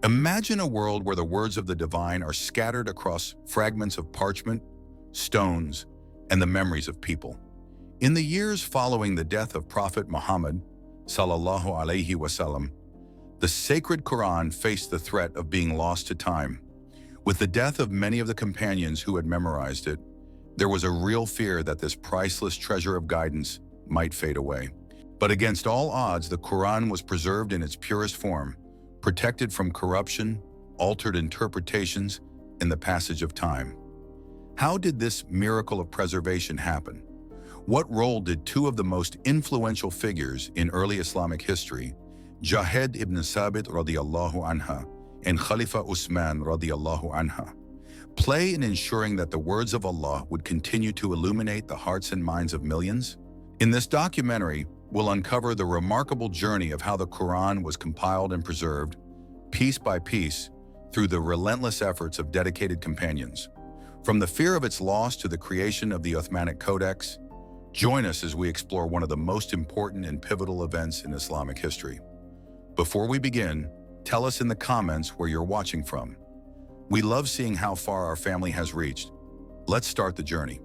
Imagine a world where the words of the divine are scattered across fragments of parchment, stones, and the memories of people. In the years following the death of Prophet Muhammad, sallallahu alaihi wasallam, the sacred Qur'an faced the threat of being lost to time. With the death of many of the companions who had memorized it, there was a real fear that this priceless treasure of guidance might fade away. But against all odds, the Qur'an was preserved in its purest form, protected from corruption, altered interpretations, and the passage of time. How did this miracle of preservation happen? What role did two of the most influential figures in early Islamic history, Zayd ibn Thabit radiyallahu anha and Khalifa Uthman radiyallahu anha, play in ensuring that the words of Allah would continue to illuminate the hearts and minds of millions? In this documentary, we'll uncover the remarkable journey of how the Qur'an was compiled and preserved, piece by piece, through the relentless efforts of dedicated companions. From the fear of its loss to the creation of the Uthmanic Codex, join us as we explore one of the most important and pivotal events in Islamic history. Before we begin, tell us in the comments where you're watching from. We love seeing how far our family has reached. Let's start the journey.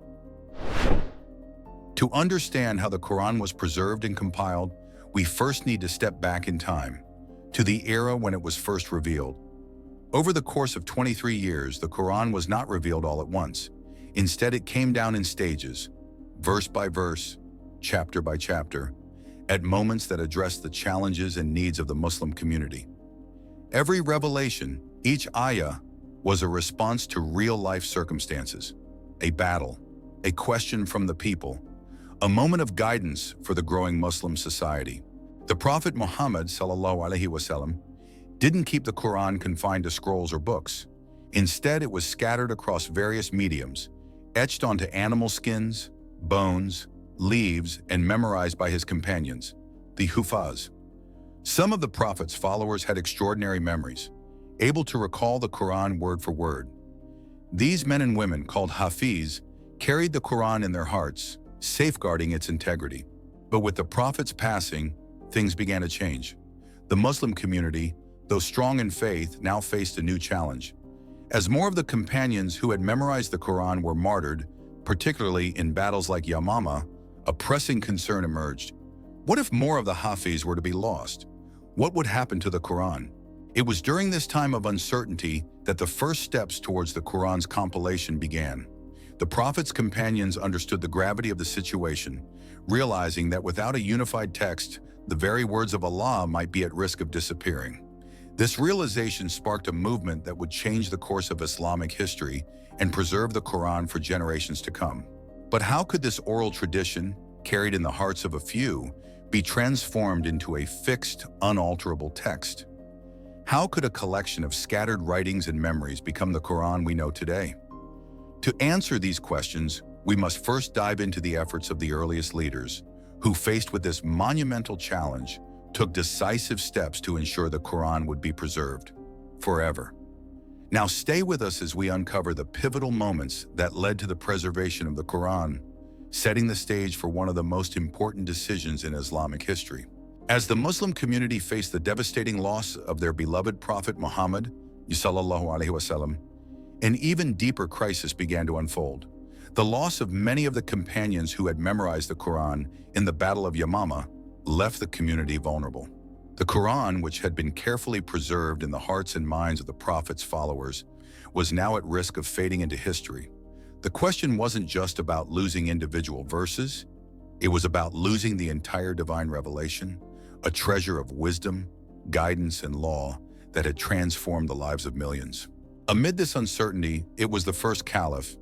To understand how the Qur'an was preserved and compiled, we first need to step back in time, to the era when it was first revealed. Over the course of 23 years, the Qur'an was not revealed all at once. Instead, it came down in stages, verse by verse, chapter by chapter, at moments that addressed the challenges and needs of the Muslim community. Every revelation, each ayah, was a response to real-life circumstances, a battle, a question from the people, a moment of guidance for the growing Muslim society. The Prophet Muhammad ﷺ didn't keep the Qur'an confined to scrolls or books. Instead, it was scattered across various mediums, etched onto animal skins, bones, leaves, and memorized by his companions, the Hufaz. Some of the Prophet's followers had extraordinary memories, able to recall the Qur'an word for word. These men and women, called Hafiz, carried the Qur'an in their hearts, safeguarding its integrity. But with the Prophet's passing, things began to change. The Muslim community, though strong in faith, now faced a new challenge. As more of the companions who had memorized the Qur'an were martyred, particularly in battles like Yamama, a pressing concern emerged. What if more of the Hafiz were to be lost? What would happen to the Qur'an? It was during this time of uncertainty that the first steps towards the Qur'an's compilation began. The Prophet's companions understood the gravity of the situation, realizing that without a unified text, the very words of Allah might be at risk of disappearing. This realization sparked a movement that would change the course of Islamic history and preserve the Qur'an for generations to come. But how could this oral tradition, carried in the hearts of a few, be transformed into a fixed, unalterable text? How could a collection of scattered writings and memories become the Qur'an we know today? To answer these questions, we must first dive into the efforts of the earliest leaders, who, faced with this monumental challenge, took decisive steps to ensure the Qur'an would be preserved forever. Now stay with us as we uncover the pivotal moments that led to the preservation of the Qur'an, setting the stage for one of the most important decisions in Islamic history. As the Muslim community faced the devastating loss of their beloved Prophet Muhammad, sallallahu alaihi wasallam, an even deeper crisis began to unfold. The loss of many of the companions who had memorized the Qur'an in the Battle of Yamama left the community vulnerable. The Qur'an, which had been carefully preserved in the hearts and minds of the Prophet's followers, was now at risk of fading into history. The question wasn't just about losing individual verses, it was about losing the entire divine revelation, a treasure of wisdom, guidance, and law that had transformed the lives of millions. Amid this uncertainty, it was the first caliph,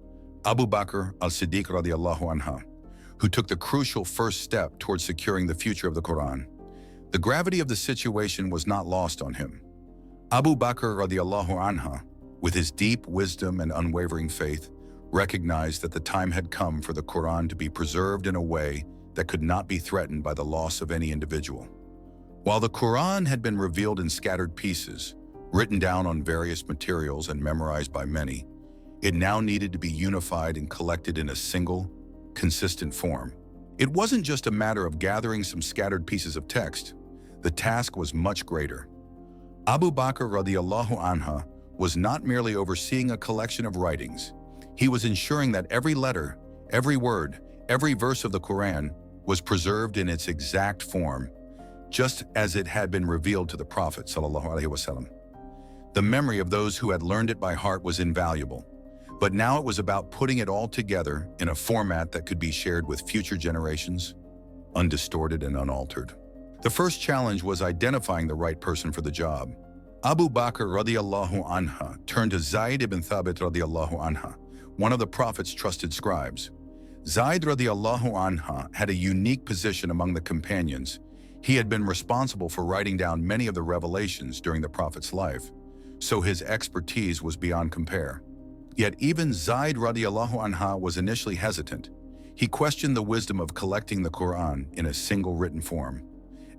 Abu Bakr al-Siddiq radiyallahu anha, who took the crucial first step towards securing the future of the Qur'an. The gravity of the situation was not lost on him. Abu Bakr radiyallahu anha, with his deep wisdom and unwavering faith, recognized that the time had come for the Qur'an to be preserved in a way that could not be threatened by the loss of any individual. While the Qur'an had been revealed in scattered pieces, written down on various materials and memorized by many, it now needed to be unified and collected in a single, consistent form. It wasn't just a matter of gathering some scattered pieces of text. The task was much greater. Abu Bakr radiallahu anha was not merely overseeing a collection of writings. He was ensuring that every letter, every word, every verse of the Qur'an was preserved in its exact form, just as it had been revealed to the Prophet ﷺ. The memory of those who had learned it by heart was invaluable, but now it was about putting it all together in a format that could be shared with future generations, undistorted and unaltered. The first challenge was identifying the right person for the job. Abu Bakr radiallahu anha turned to Zayd ibn Thabit radiallahu anha, one of the Prophet's trusted scribes. Zayd radiallahu anha had a unique position among the companions. He had been responsible for writing down many of the revelations during the Prophet's life, so his expertise was beyond compare. Yet even Zayd radiallahu anha was initially hesitant. He questioned the wisdom of collecting the Qur'an in a single written form.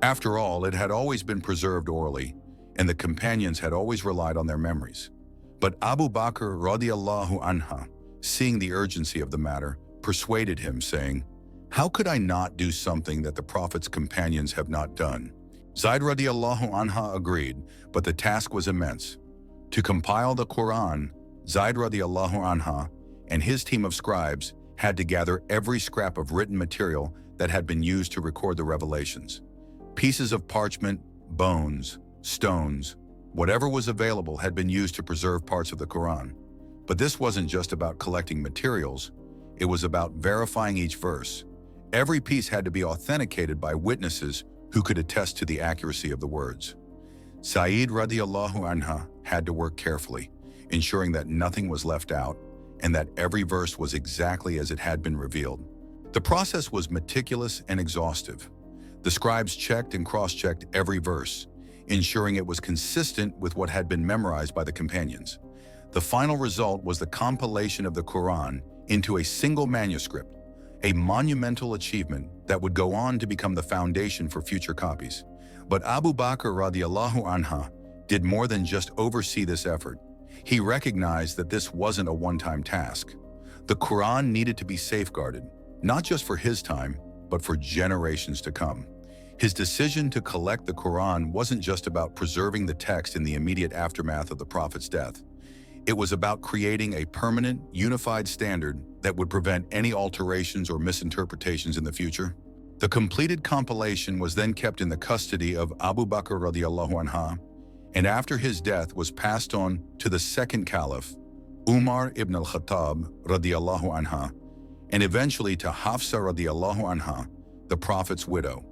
After all, it had always been preserved orally, and the companions had always relied on their memories. But Abu Bakr radiallahu anha, seeing the urgency of the matter, persuaded him, saying, "How could I not do something that the Prophet's companions have not done?" Zayd radiallahu anha agreed, but the task was immense. To compile the Qur'an, Zayd radiallahu anha and his team of scribes had to gather every scrap of written material that had been used to record the revelations. Pieces of parchment, bones, stones, whatever was available had been used to preserve parts of the Qur'an. But this wasn't just about collecting materials, it was about verifying each verse. Every piece had to be authenticated by witnesses who could attest to the accuracy of the words. Zayd radiallahu anha had to work carefully, ensuring that nothing was left out and that every verse was exactly as it had been revealed. The process was meticulous and exhaustive. The scribes checked and cross-checked every verse, ensuring it was consistent with what had been memorized by the companions. The final result was the compilation of the Qur'an into a single manuscript, a monumental achievement that would go on to become the foundation for future copies. But Abu Bakr radiallahu anha did more than just oversee this effort. He recognized that this wasn't a one-time task. The Qur'an needed to be safeguarded, not just for his time, but for generations to come. His decision to collect the Qur'an wasn't just about preserving the text in the immediate aftermath of the Prophet's death. It was about creating a permanent, unified standard that would prevent any alterations or misinterpretations in the future. The completed compilation was then kept in the custody of Abu Bakr radiallahu anha, and after his death was passed on to the second caliph, Umar ibn al-Khattab radiallahu anha, and eventually to Hafsa radiallahu anha, the Prophet's widow.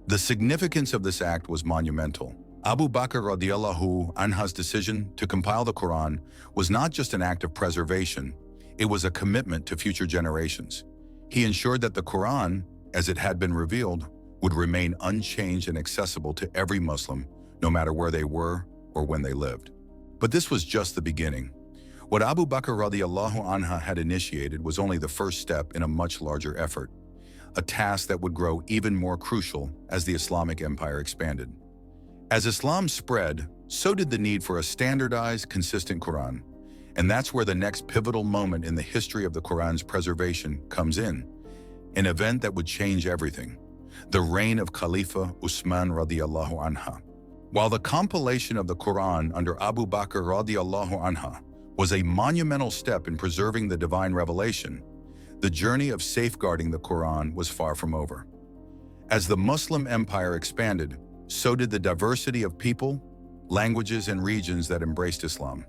The significance of this act was monumental. Abu Bakr radiallahu anha's decision to compile the Qur'an was not just an act of preservation, it was a commitment to future generations. He ensured that the Qur'an, as it had been revealed, would remain unchanged and accessible to every Muslim, no matter where they were or when they lived. But this was just the beginning. What Abu Bakr radiallahu anha had initiated was only the first step in a much larger effort, a task that would grow even more crucial as the Islamic empire expanded. As Islam spread, so did the need for a standardized, consistent Qur'an. And that's where the next pivotal moment in the history of the Qur'an's preservation comes in, an event that would change everything: the reign of Khalifa Uthman radiallahu anha. While the compilation of the Qur'an under Abu Bakr radiallahu anha was a monumental step in preserving the divine revelation, the journey of safeguarding the Qur'an was far from over. As the Muslim empire expanded, so did the diversity of people, languages, and regions that embraced Islam.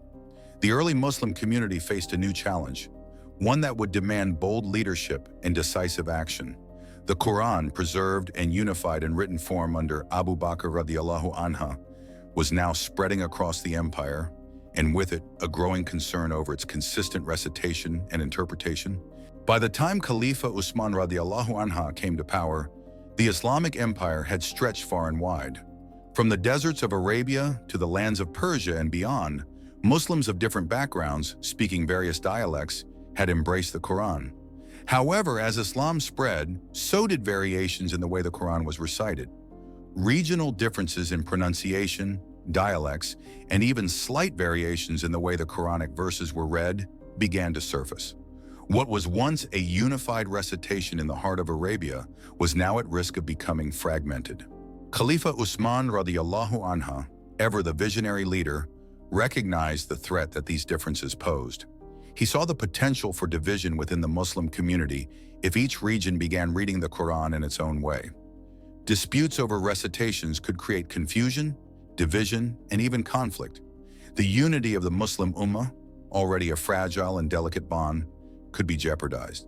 The early Muslim community faced a new challenge, one that would demand bold leadership and decisive action. The Qur'an, preserved and unified in written form under Abu Bakr radiallahu anha, was now spreading across the empire, and with it, a growing concern over its consistent recitation and interpretation. By the time Khalifa Uthman radiallahu anha came to power, the Islamic empire had stretched far and wide. From the deserts of Arabia to the lands of Persia and beyond, Muslims of different backgrounds, speaking various dialects, had embraced the Qur'an. However, as Islam spread, so did variations in the way the Qur'an was recited. Regional differences in pronunciation, dialects, and even slight variations in the way the Quranic verses were read began to surface. What was once a unified recitation in the heart of Arabia was now at risk of becoming fragmented. Khalifa Uthman radiallahu anha ever the visionary leader, recognized the threat that these differences posed. He saw the potential for division within the Muslim community if each region began reading the Quran in its own way. Disputes over recitations could create confusion, division, and even conflict. The unity of the Muslim Ummah, already a fragile and delicate bond, could be jeopardized.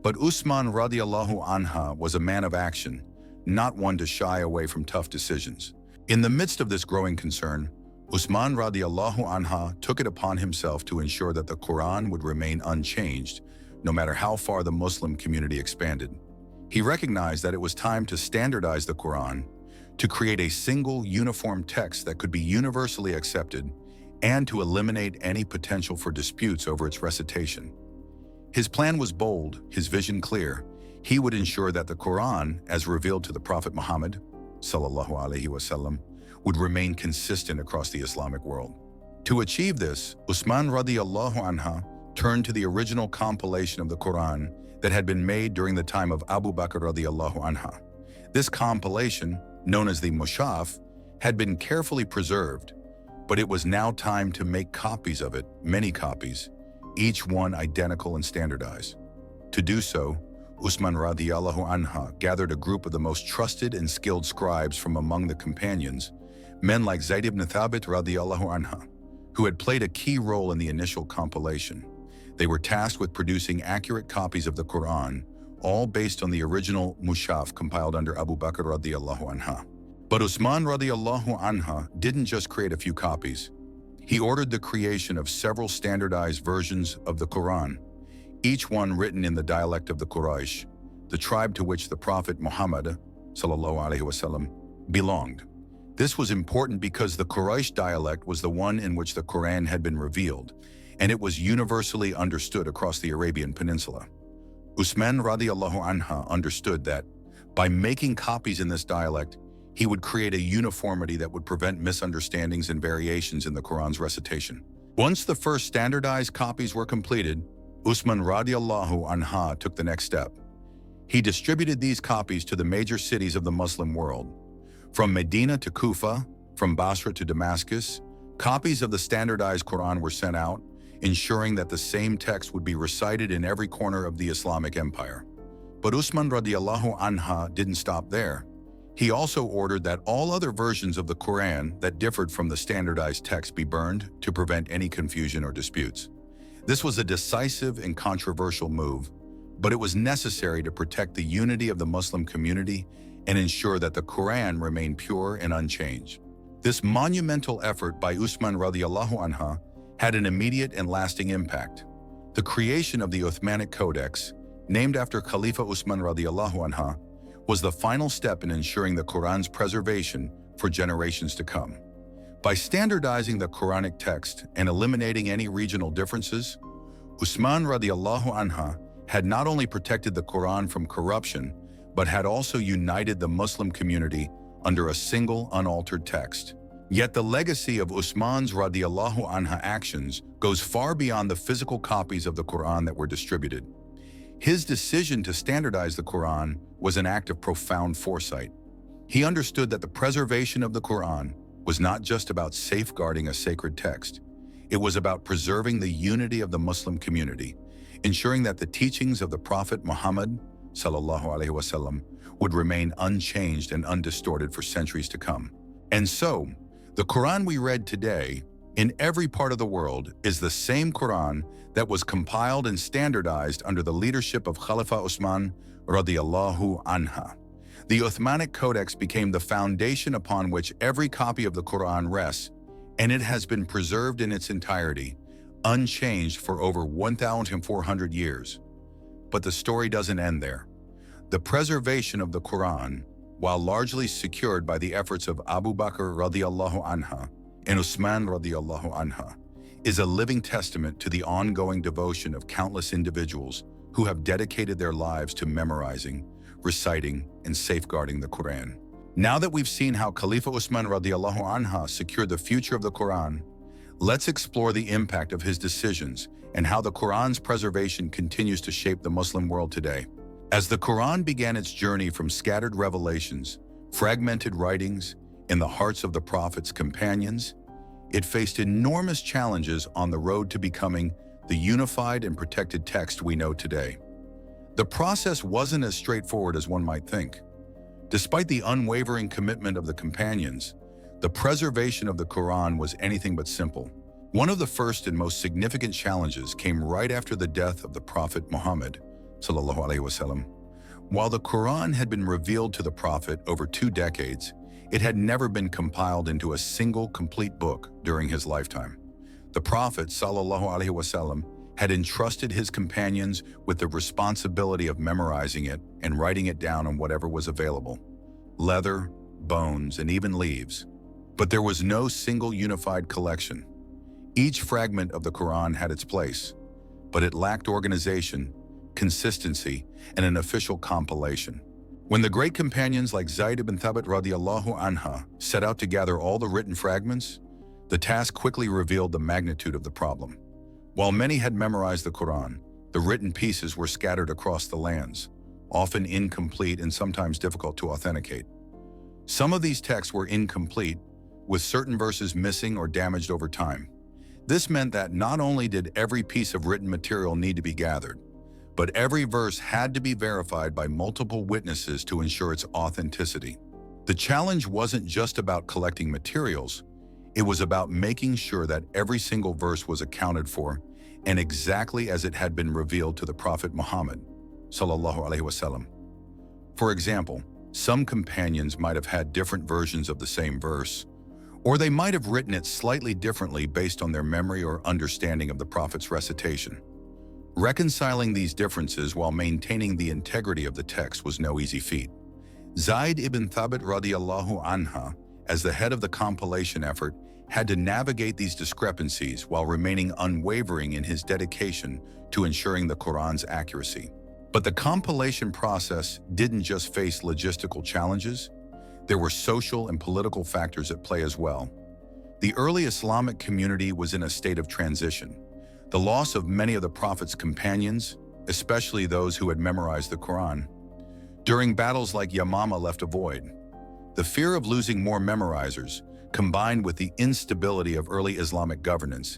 But Uthman radiallahu anha was a man of action, not one to shy away from tough decisions. In the midst of this growing concern, Uthman radiallahu anha took it upon himself to ensure that the Quran would remain unchanged, no matter how far the Muslim community expanded. He recognized that it was time to standardize the Quran, to create a single, uniform text that could be universally accepted, and to eliminate any potential for disputes over its recitation. His plan was bold, his vision clear. He would ensure that the Quran, as revealed to the Prophet Muhammad, sallallahu alaihi wasallam, would remain consistent across the Islamic world. To achieve this, Uthman radiallahu anha turned to the original compilation of the Quran that had been made during the time of Abu Bakr radiallahu anha. This compilation, known as the Mushaf, had been carefully preserved, but it was now time to make copies of it, many copies, each one identical and standardized. To do so, Uthman radiallahu anha gathered a group of the most trusted and skilled scribes from among the companions, men like Zayd ibn Thabit radiallahu anha, who had played a key role in the initial compilation. They were tasked with producing accurate copies of the Quran, all based on the original Mushaf compiled under Abu Bakr radiallahu anha. But Uthman radiallahu anha didn't just create a few copies. He ordered the creation of several standardized versions of the Quran, each one written in the dialect of the Quraysh, the tribe to which the Prophet Muhammad sallallahu alaihi wasallam belonged. This was important because the Quraysh dialect was the one in which the Quran had been revealed, and it was universally understood across the Arabian Peninsula. Uthman radiallahu anha understood that by making copies in this dialect, he would create a uniformity that would prevent misunderstandings and variations in the Quran's recitation. Once the first standardized copies were completed, Uthman radiallahu anha took the next step. He distributed these copies to the major cities of the Muslim world. From Medina to Kufa, from Basra to Damascus, copies of the standardized Quran were sent out, ensuring that the same text would be recited in every corner of the Islamic Empire. But Uthman radiallahu anha didn't stop there. He also ordered that all other versions of the Quran that differed from the standardized text be burned to prevent any confusion or disputes. This was a decisive and controversial move, but it was necessary to protect the unity of the Muslim community and ensure that the Quran remained pure and unchanged. This monumental effort by Uthman radiallahu anha had an immediate and lasting impact. The creation of the Uthmanic Codex, named after Khalifa Uthman radiallahu anha, was the final step in ensuring the Quran's preservation for generations to come. By standardizing the Quranic text and eliminating any regional differences, Uthman radiallahu anha had not only protected the Quran from corruption, but had also united the Muslim community under a single unaltered text. Yet the legacy of Uthman's radiallahu anha actions goes far beyond the physical copies of the Quran that were distributed. His decision to standardize the Quran was an act of profound foresight. He understood that the preservation of the Quran was not just about safeguarding a sacred text. It was about preserving the unity of the Muslim community, ensuring that the teachings of the Prophet Muhammad sallallahu alaihi wasallam would remain unchanged and undistorted for centuries to come. And so, the Quran we read today, in every part of the world, is the same Quran that was compiled and standardized under the leadership of Khalifa Uthman radiallahu anha. The Uthmanic Codex became the foundation upon which every copy of the Quran rests, and it has been preserved in its entirety, unchanged for over 1,400 years. But the story doesn't end there. The preservation of the Quran, while largely secured by the efforts of Abu Bakr radiallahu anha and Uthman radiallahu anha, is a living testament to the ongoing devotion of countless individuals who have dedicated their lives to memorizing, reciting, and safeguarding the Quran. Now that we've seen how Khalifa Uthman radiallahu anha secured the future of the Quran, let's explore the impact of his decisions and how the Quran's preservation continues to shape the Muslim world today. As the Quran began its journey from scattered revelations, fragmented writings, in the hearts of the Prophet's companions, it faced enormous challenges on the road to becoming the unified and protected text we know today. The process wasn't as straightforward as one might think. Despite the unwavering commitment of the companions, the preservation of the Quran was anything but simple. One of the first and most significant challenges came right after the death of the Prophet Muhammad, sallallahu alaihi wasallam. While the Quran had been revealed to the Prophet over 2 decades, it had never been compiled into a single complete book during his lifetime. The Prophet sallallahu alaihi wasallam had entrusted his companions with the responsibility of memorizing it and writing it down on whatever was available: leather, bones, and even leaves. But there was no single unified collection. Each fragment of the Quran had its place, but it lacked organization, consistency, and an official compilation. When the great companions like Zayd ibn Thabit radiallahu anha set out to gather all the written fragments, the task quickly revealed the magnitude of the problem. While many had memorized the Quran, the written pieces were scattered across the lands, often incomplete and sometimes difficult to authenticate. Some of these texts were incomplete, with certain verses missing or damaged over time. This meant that not only did every piece of written material need to be gathered, but every verse had to be verified by multiple witnesses to ensure its authenticity. The challenge wasn't just about collecting materials, it was about making sure that every single verse was accounted for and exactly as it had been revealed to the Prophet Muhammad, sallallahu alaihi wasallam. For example, some companions might have had different versions of the same verse, or they might have written it slightly differently based on their memory or understanding of the Prophet's recitation. Reconciling these differences while maintaining the integrity of the text was no easy feat. Zayd ibn Thabit radiallahu anha, as the head of the compilation effort, had to navigate these discrepancies while remaining unwavering in his dedication to ensuring the Quran's accuracy. But the compilation process didn't just face logistical challenges, there were social and political factors at play as well. The early Islamic community was in a state of transition. The loss of many of the Prophet's companions, especially those who had memorized the Quran, during battles like Yamama left a void. The fear of losing more memorizers, combined with the instability of early Islamic governance,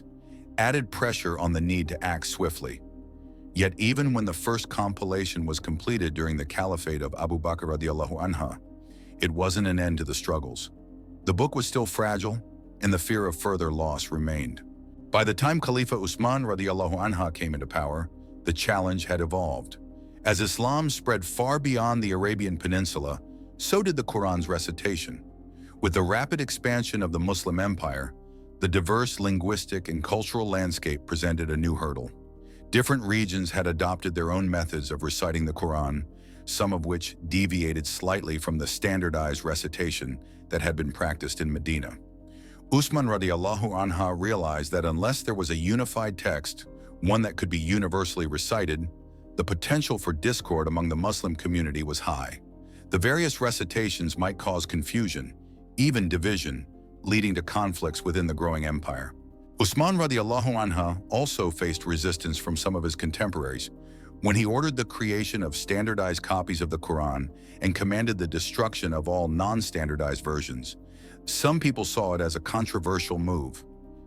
added pressure on the need to act swiftly. Yet even when the first compilation was completed during the caliphate of Abu Bakr radiallahu anha, it wasn't an end to the struggles. The book was still fragile, and the fear of further loss remained. By the time Khalifa Uthman radiallahu anha came into power, the challenge had evolved. As Islam spread far beyond the Arabian Peninsula, so did the Quran's recitation. With the rapid expansion of the Muslim Empire, the diverse linguistic and cultural landscape presented a new hurdle. Different regions had adopted their own methods of reciting the Quran, some of which deviated slightly from the standardized recitation that had been practiced in Medina. Uthman radiallahu anha realized that unless there was a unified text, one that could be universally recited, the potential for discord among the Muslim community was high. The various recitations might cause confusion, even division, leading to conflicts within the growing empire. Uthman radiallahu anha also faced resistance from some of his contemporaries when he ordered the creation of standardized copies of the Quran and commanded the destruction of all non-standardized versions. Some people saw it as a controversial move.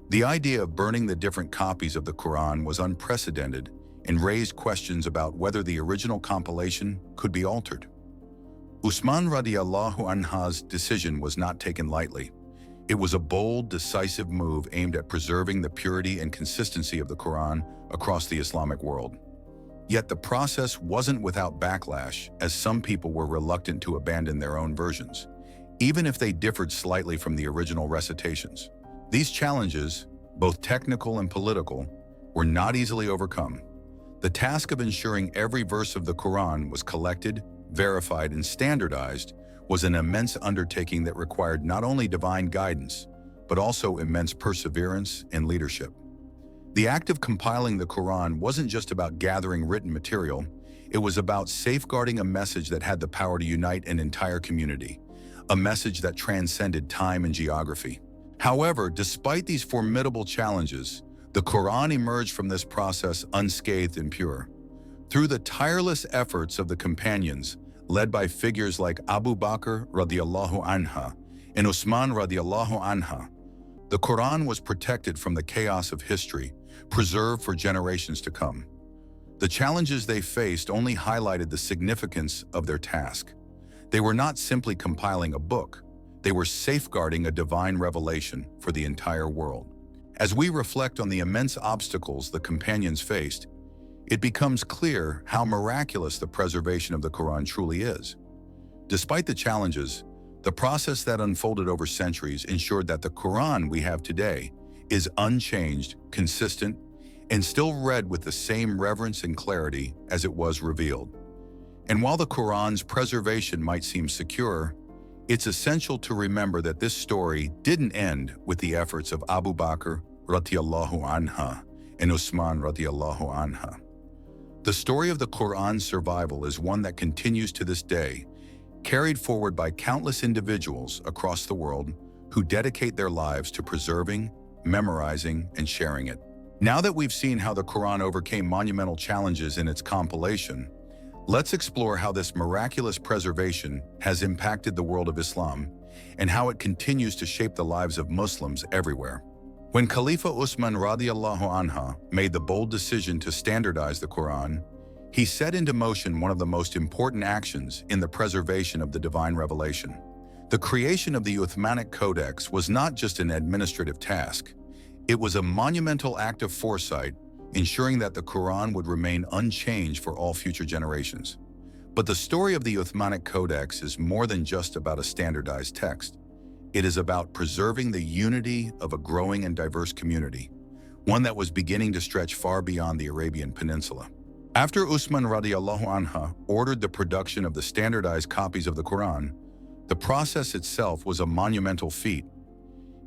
The idea of burning the different copies of the Quran was unprecedented and raised questions about whether the original compilation could be altered. Uthman radiallahu anha's decision was not taken lightly. It was a bold, decisive move aimed at preserving the purity and consistency of the Quran across the Islamic world. Yet the process wasn't without backlash, as some people were reluctant to abandon their own versions, even if they differed slightly from the original recitations. These challenges, both technical and political, were not easily overcome. The task of ensuring every verse of the Quran was collected, verified, and standardized was an immense undertaking that required not only divine guidance, but also immense perseverance and leadership. The act of compiling the Quran wasn't just about gathering written material, it was about safeguarding a message that had the power to unite an entire community, a message that transcended time and geography. However, despite these formidable challenges, the Quran emerged from this process unscathed and pure. Through the tireless efforts of the companions, led by figures like Abu Bakr radiallahu anha and Uthman radiallahu anha, the Quran was protected from the chaos of history, preserved for generations to come. The challenges they faced only highlighted the significance of their task. They were not simply compiling a book, they were safeguarding a divine revelation for the entire world. As we reflect on the immense obstacles the companions faced, it becomes clear how miraculous the preservation of the Quran truly is. Despite the challenges, the process that unfolded over centuries ensured that the Quran we have today is unchanged, consistent, and still read with the same reverence and clarity as it was revealed. And while the Quran's preservation might seem secure, it's essential to remember that this story didn't end with the efforts of Abu Bakr radiallahu anha and Uthman radiallahu anha. The story of the Quran's survival is one that continues to this day, carried forward by countless individuals across the world who dedicate their lives to preserving, memorizing, and sharing it. Now that we've seen how the Quran overcame monumental challenges in its compilation, let's explore how this miraculous preservation has impacted the world of Islam and how it continues to shape the lives of Muslims everywhere. When Khalifa Uthman radiallahu anha made the bold decision to standardize the Quran, he set into motion one of the most important actions in the preservation of the divine revelation. The creation of the Uthmanic Codex was not just an administrative task. It was a monumental act of foresight, ensuring that the Quran would remain unchanged for all future generations. But the story of the Uthmanic Codex is more than just about a standardized text. It is about preserving the unity of a growing and diverse community, one that was beginning to stretch far beyond the Arabian Peninsula. After Uthman radiallahu anha ordered the production of the standardized copies of the Quran, the process itself was a monumental feat.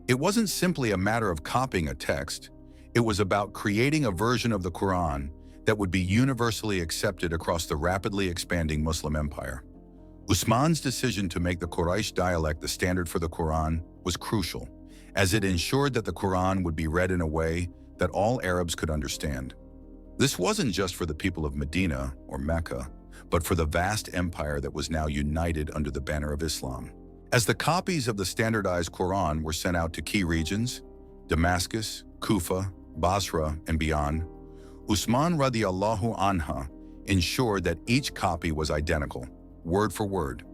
It wasn't simply a matter of copying a text. It was about creating a version of the Quran that would be universally accepted across the rapidly expanding Muslim empire. Uthman's decision to make the Quraysh dialect the standard for the Quran was crucial, as it ensured that the Quran would be read in a way that all Arabs could understand. This wasn't just for the people of Medina or Mecca, but for the vast empire that was now united under the banner of Islam. As the copies of the standardized Quran were sent out to key regions, Damascus, Kufa, Basra, and beyond, Uthman radiallahu anha ensured that each copy was identical, word for word.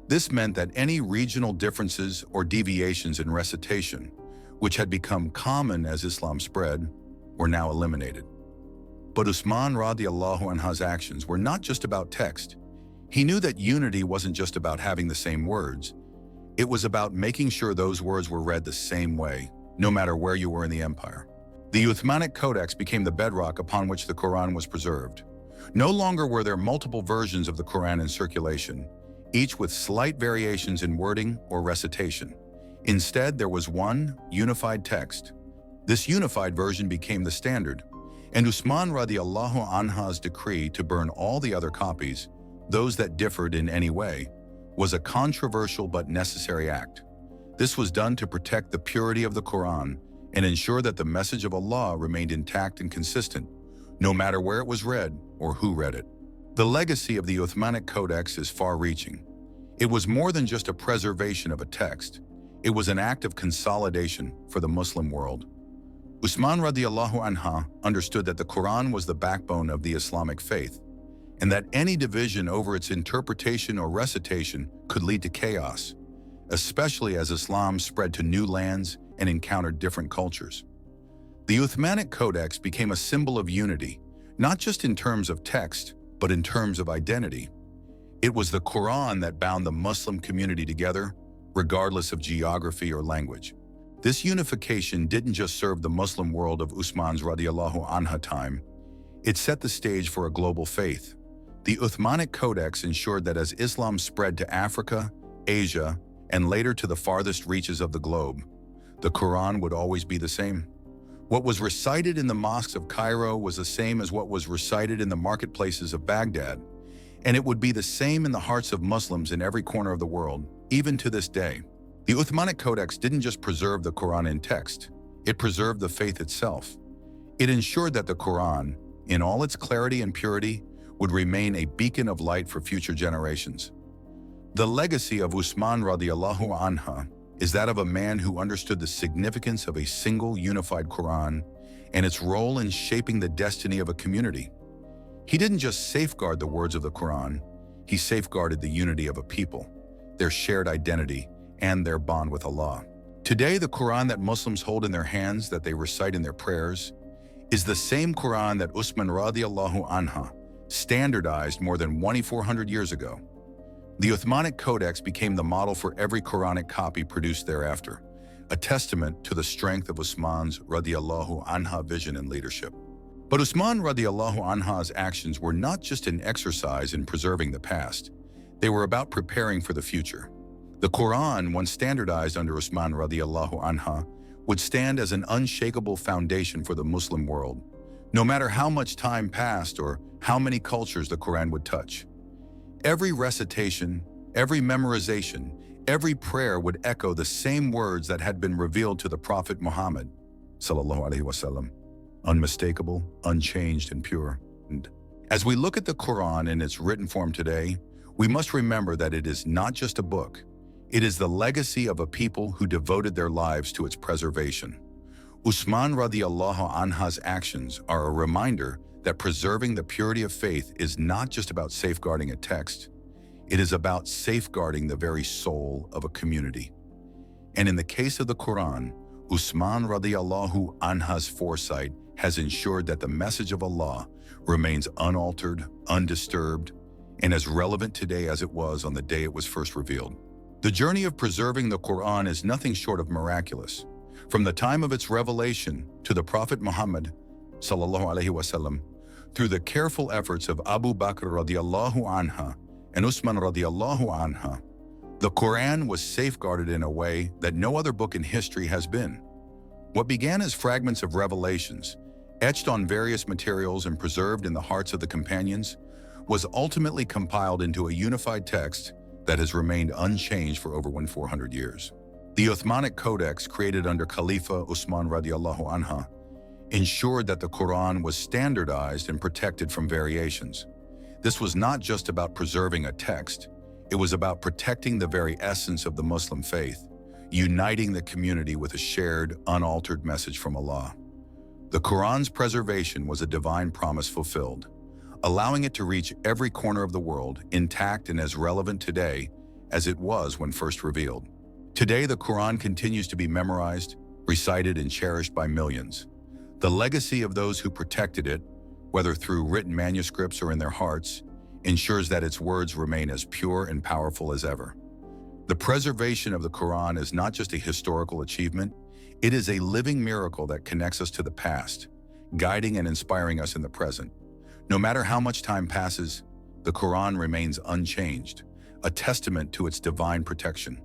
This meant that any regional differences or deviations in recitation, which had become common as Islam spread, were now eliminated. But Uthman radiallahu anha's actions were not just about text. He knew that unity wasn't just about having the same words. It was about making sure those words were read the same way, no matter where you were in the empire. The Uthmanic Codex became the bedrock upon which the Quran was preserved. No longer were there multiple versions of the Quran in circulation, each with slight variations in wording or recitation. Instead, there was one unified text. This unified version became the standard, and Uthman radiallahu anha's decree to burn all the other copies, those that differed in any way, was a controversial but necessary act. This was done to protect the purity of the Quran and ensure that the message of Allah remained intact and consistent, no matter where it was read or who read it. The legacy of the Uthmanic Codex is far-reaching. It was more than just a preservation of a text. It was an act of consolidation for the Muslim world. Uthman radiallahu anha understood that the Quran was the backbone of the Islamic faith, and that any division over its interpretation or recitation could lead to chaos, especially as Islam spread to new lands and encountered different cultures. The Uthmanic Codex became a symbol of unity, not just in terms of text, but in terms of identity. It was the Quran that bound the Muslim community together, regardless of geography or language. This unification didn't just serve the Muslim world of Uthman's radiallahu anha time, it set the stage for a global faith. The Uthmanic Codex ensured that as Islam spread to Africa, Asia, and later to the farthest reaches of the globe, the Quran would always be the same. What was recited in the mosques of Cairo was the same as what was recited in the marketplaces of Baghdad, and it would be the same in the hearts of Muslims in every corner of the world, even to this day. The Uthmanic Codex didn't just preserve the Quran in text, it preserved the faith itself. It ensured that the Quran, in all its clarity and purity, would remain a beacon of light for future generations. The legacy of Uthman radiallahu anha is that of a man who understood the significance of a single unified Qur'an and its role in shaping the destiny of a community. He didn't just safeguard the words of the Qur'an, he safeguarded the unity of a people, their shared identity, and their bond with Allah. Today, the Qur'an that Muslims hold in their hands, that they recite in their prayers, is the same Qur'an that Uthman radiallahu anha standardized more than 2,400 years ago. The Uthmanic Codex became the model for every Quranic copy produced thereafter, a testament to the strength of Uthman's radiallahu anha vision and leadership. But Uthman radiallahu anha's actions were not just an exercise in preserving the past, they were about preparing for the future. The Quran, once standardized under Uthman radiallahu anha, would stand as an unshakable foundation for the Muslim world, no matter how much time passed or how many cultures the Quran would touch. Every recitation, every memorization, every prayer would echo the same words that had been revealed to the Prophet Muhammad, sallallahu alaihi wasallam, unmistakable, unchanged, and pure. And as we look at the Quran in its written form today, we must remember that it is not just a book. It is the legacy of a people who devoted their lives to its preservation. Uthman radiallahu anha's actions are a reminder that preserving the purity of faith is not just about safeguarding a text, it is about safeguarding the very soul of a community. And in the case of the Quran, Uthman radiallahu anha's foresight has ensured that the message of Allah remains unaltered, undisturbed, and as relevant today as it was on the day it was first revealed. The journey of preserving the Quran is nothing short of miraculous. From the time of its revelation to the Prophet Muhammad, sallallahu alaihi wasallam, through the careful efforts of Abu Bakr radiallahu anha and Uthman radiallahu anha, the Quran was safeguarded in a way that no other book in history has been. What began as fragments of revelations, etched on various materials and preserved in the hearts of the companions, was ultimately compiled into a unified text that has remained unchanged for over 1,400 years. The Uthmanic Codex, created under Khalifa Uthman radiallahu anha, ensured that the Quran was standardized and protected from variations. This was not just about preserving a text, it was about protecting the very essence of the Muslim faith, uniting the community with a shared, unaltered message from Allah. The Quran's preservation was a divine promise fulfilled, allowing it to reach every corner of the world intact and as relevant today as it was when first revealed. Today, the Quran continues to be memorized, recited, and cherished by millions. The legacy of those who protected it, whether through written manuscripts or in their hearts, ensures that its words remain as pure and powerful as ever. The preservation of the Quran is not just a historical achievement, it is a living miracle that connects us to the past, guiding and inspiring us in the present. No matter how much time passes, the Quran remains unchanged, a testament to its divine protection.